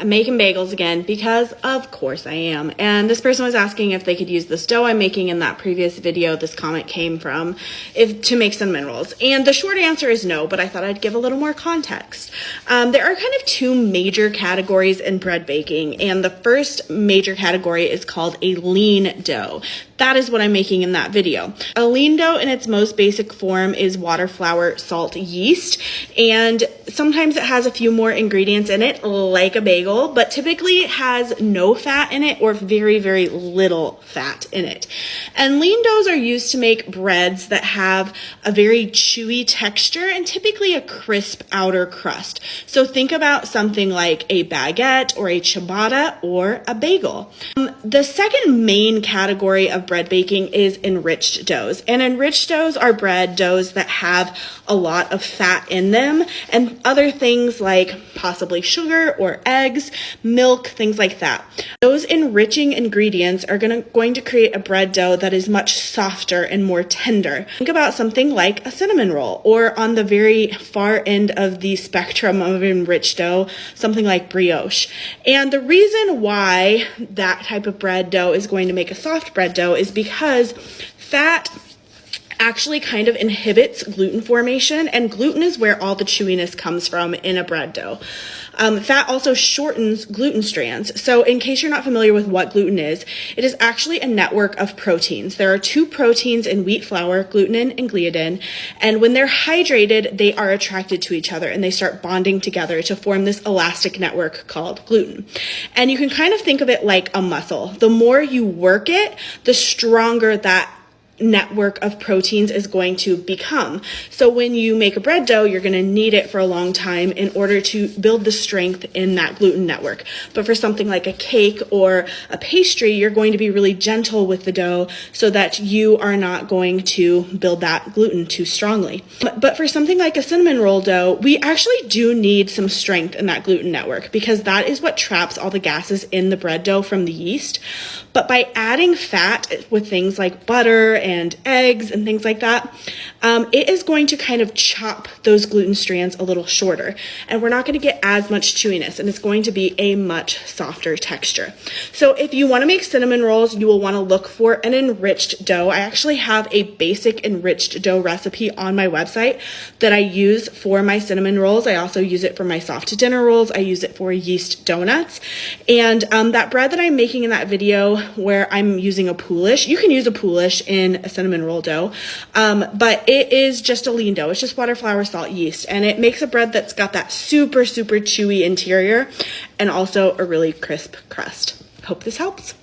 I'm making bagels again because of course I am. And this person was asking if they could use this dough I'm making in that previous video this comment came from to make cinnamon rolls. And the short answer is no, but I thought I'd give a little more context. There are kind of two major categories in bread baking, and the first major category is called a lean dough. That is what I'm making in that video. A lean dough in its most basic form is water, flour, salt, yeast, and sometimes it has a few more ingredients in it, like a bagel, but typically it has no fat in it or very, very little fat in it. And lean doughs are used to make breads that have a very chewy texture and typically a crisp outer crust. So think about something like a baguette or a ciabatta or a bagel. The second main category of bread baking is enriched doughs. And enriched doughs are bread doughs that have a lot of fat in them and other things like possibly sugar or eggs, milk, things like that. Those enriching ingredients are going to create a bread dough that is much softer and more tender. Think about something like a cinnamon roll, or on the very far end of the spectrum of enriched dough, something like brioche. And the reason why that type of bread dough is going to make a soft bread dough is because fat actually kind of inhibits gluten formation, and gluten is where all the chewiness comes from in a bread dough. Fat also shortens gluten strands. So in case you're not familiar with what gluten is, it is actually a network of proteins. There are two proteins in wheat flour, glutenin and gliadin, and when they're hydrated, they are attracted to each other and they start bonding together to form this elastic network called gluten. And you can kind of think of it like a muscle. The more you work it, the stronger that network of proteins is going to become. So when you make a bread dough, you're going to knead it for a long time in order to build the strength in that gluten network. But for something like a cake or a pastry, you're going to be really gentle with the dough so that you are not going to build that gluten too strongly. But for something like a cinnamon roll dough, we actually do need some strength in that gluten network because that is what traps all the gases in the bread dough from the yeast. But by adding fat with things like butter and eggs and things like that, it is going to kind of chop those gluten strands a little shorter. And we're not going to get as much chewiness, and it's going to be a much softer texture. So if you want to make cinnamon rolls, you will want to look for an enriched dough. I actually have a basic enriched dough recipe on my website that I use for my cinnamon rolls. I also use it for my soft dinner rolls. I use it for yeast donuts. And that bread that I'm making in that video where I'm using a poolish, you can use a poolish in a cinnamon roll dough, but it is just a lean dough. It's just water, flour, salt, yeast, and it makes a bread that's got that super, super chewy interior and also a really crisp crust. Hope this helps.